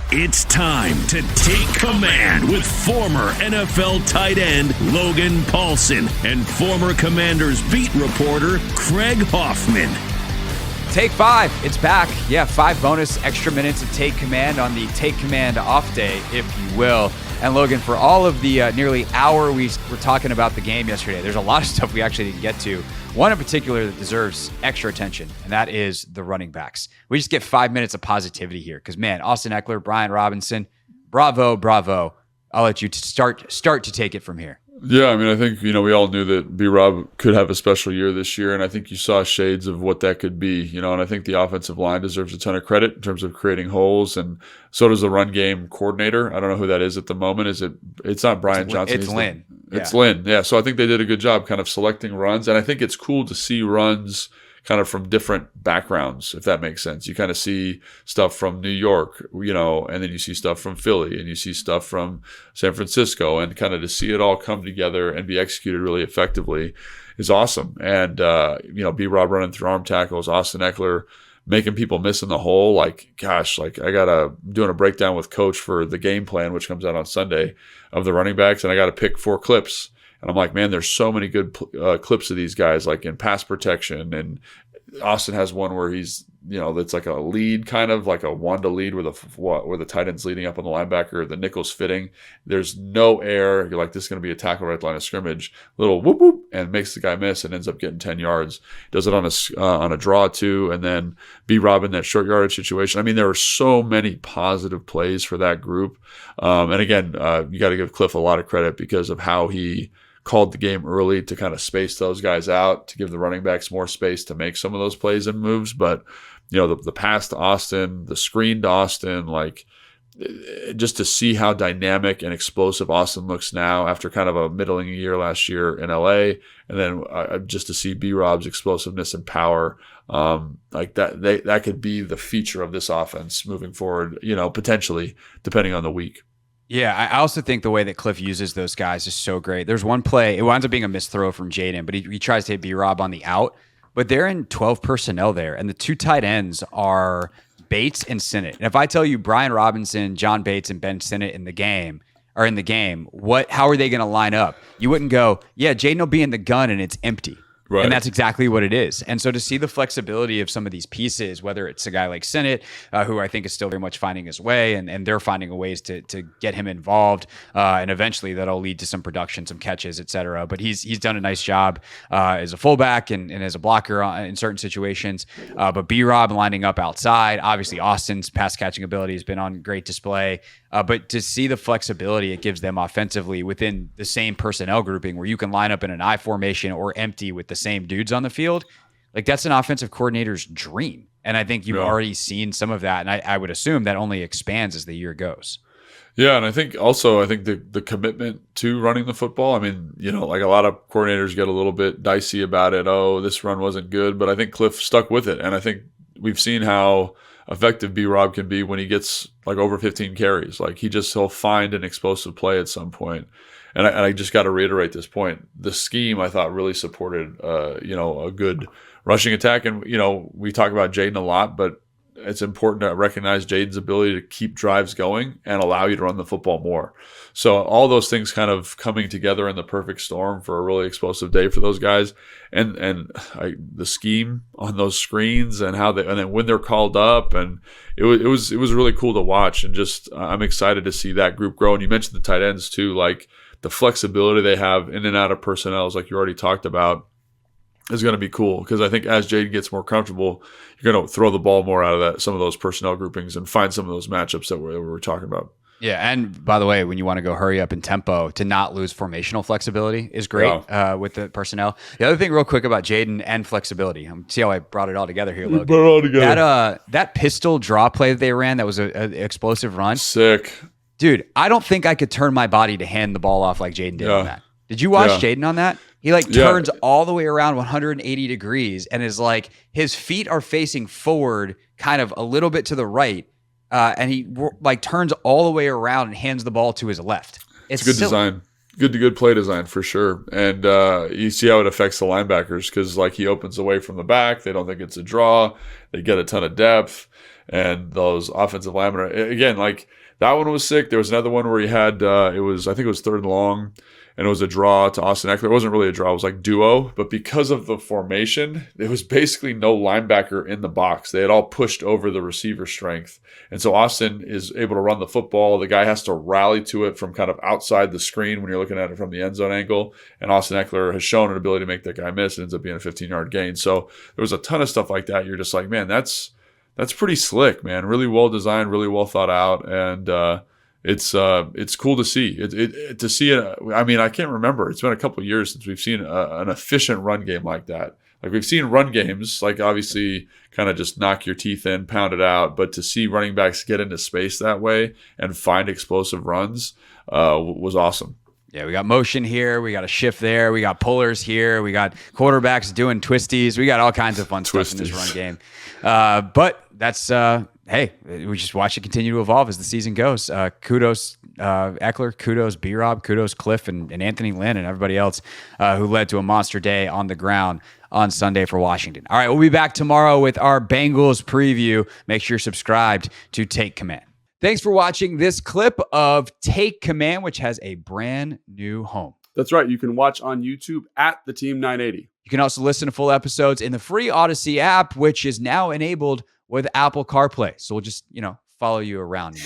It's time to take command with former NFL tight end Logan Paulsen and former Commanders beat reporter Craig Hoffman. Take 5, it's back. Yeah, 5 bonus extra minutes of Take Command on the Take Command off day, if you will. And Logan, for all of the nearly hour we were talking about the game yesterday, there's a lot of stuff we actually didn't get to. One in particular that deserves extra attention, and that is the running backs. We just get 5 minutes of positivity here because, man, Austin Ekeler, Brian Robinson, bravo. I'll let you start to take it from here. Yeah, I mean, I think, we all knew that B-Rob could have a special year this year, and I think you saw shades of what that could be, and I think the offensive line deserves a ton of credit in terms of creating holes, and so does the run game coordinator. I don't know who that is at the moment. It's not Brian Johnson. It's Lynn. It's Lynn, yeah. So I think they did a good job kind of selecting runs, and I think it's cool to see runs kind of from different backgrounds, if that makes sense. You kind of see stuff from New York, and then you see stuff from Philly, and you see stuff from San Francisco, and kind of to see it all come together and be executed really effectively is awesome. And, B-Rob running through arm tackles, Austin Ekeler making people miss in the hole. I got doing a breakdown with Coach for the game plan, which comes out on Sunday, of the running backs, and I got to pick 4 clips. And I'm like, man, there's so many good clips of these guys, like in pass protection. And Austin has one where he's, that's like a lead, kind of like a Wanda lead where the tight end's leading up on the linebacker, the nickel's fitting. There's no air. You're like, this is going to be a tackle right at the line of scrimmage. Little whoop whoop, and makes the guy miss and ends up getting 10 yards. Does it on a draw too, and then B-Rob in that short yardage situation. I mean, there are so many positive plays for that group. And again, you got to give Cliff a lot of credit because of how he called the game early to kind of space those guys out, to give the running backs more space to make some of those plays and moves. But, the pass to Austin, the screen to Austin, just to see how dynamic and explosive Austin looks now after kind of a middling year last year in LA. And then just to see B-Rob's explosiveness and power, that could be the feature of this offense moving forward, potentially, depending on the week. Yeah, I also think the way that Cliff uses those guys is so great. There's one play, it winds up being a missed throw from Jaden, but he tries to hit B-Rob on the out, but they're in 12 personnel there, and the 2 tight ends are Bates and Sinnott. And if I tell you Brian Robinson, John Bates, and Ben Sinnott in the game, how are they going to line up? You wouldn't go, yeah, Jaden will be in the gun and it's empty. Right. And that's exactly what it is. And so to see the flexibility of some of these pieces, whether it's a guy like Sinnott, who I think is still very much finding his way, and they're finding ways to get him involved, and eventually that'll lead to some production, some catches, et cetera. But he's done a nice job as a fullback and as a blocker in certain situations. But B-Rob lining up outside, obviously Austin's pass catching ability has been on great display. But to see the flexibility it gives them offensively within the same personnel grouping where you can line up in an I formation or empty with the same dudes on the field, that's an offensive coordinator's dream. And I think you've already seen some of that. And I would assume that only expands as the year goes. Yeah, and I think the commitment to running the football, I mean, a lot of coordinators get a little bit dicey about it. Oh, this run wasn't good. But I think Cliff stuck with it. And I think we've seen how effective B-Rob can be when he gets over 15 carries. He'll find an explosive play at some point. And I just got to reiterate this point. The scheme, I thought, really supported, a good rushing attack. And, we talk about Jaden a lot, but it's important to recognize Jaden's ability to keep drives going and allow you to run the football more. So all those things kind of coming together in the perfect storm for a really explosive day for those guys. And the scheme on those screens and and then when they're called up, and it was really cool to watch. And just I'm excited to see that group grow. And you mentioned the tight ends too, the flexibility they have in and out of personnel, like you already talked about, is going to be cool, because I think as Jaden gets more comfortable, you're going to throw the ball more out of some of those personnel groupings and find some of those matchups that we were talking about. Yeah, and by the way, when you want to go hurry up in tempo, to not lose formational flexibility is great with the personnel. The other thing real quick about Jaden and flexibility, see how I brought it all together here, Logan. Brought it all together. That pistol draw play that they ran, that was an explosive run. Sick. Dude, I don't think I could turn my body to hand the ball off like Jaden did on that. Did you watch Jaden on that? He turns all the way around 180 degrees and is his feet are facing forward kind of a little bit to the right. And he turns all the way around and hands the ball to his left. It's good design. Good play design for sure. And you see how it affects the linebackers, because he opens away from the back. They don't think it's a draw. They get a ton of depth. and those offensive linemen. Again, like that one was sick. There was another one where he had I think it was 3rd and long, and it was a draw to Austin Ekeler. It wasn't really a draw. It was like duo. But because of the formation, there was basically no linebacker in the box. They had all pushed over the receiver strength. And so Austin is able to run the football. The guy has to rally to it from kind of outside the screen when you're looking at it from the end zone angle. And Austin Ekeler has shown an ability to make that guy miss. It ends up being a 15-yard gain. So there was a ton of stuff like that. You're just like, man, that's pretty slick, man. Really well designed, really well thought out. And, it's cool to see to see it. I mean, I can't remember. It's been a couple of years since we've seen an efficient run game like that. Like we've seen run games, like obviously kind of just knock your teeth in, pound it out. But to see running backs get into space that way and find explosive runs was awesome. Yeah, we got motion here. We got a shift there. We got pullers here. We got quarterbacks doing twisties. We got all kinds of fun stuff in this run game. But that's, hey, we just watch it continue to evolve as the season goes. Kudos Ekeler, kudos B-Rob, kudos Cliff and Anthony Lynn and everybody else who led to a monster day on the ground on Sunday for Washington. All right, we'll be back tomorrow with our Bengals preview. Make sure you're subscribed to Take Command. Thanks for watching this clip of Take Command, which has a brand new home. That's right. You can watch on YouTube at the Team 980. You can also listen to full episodes in the free Odyssey app, which is now enabled with Apple CarPlay. So we'll just, follow you around.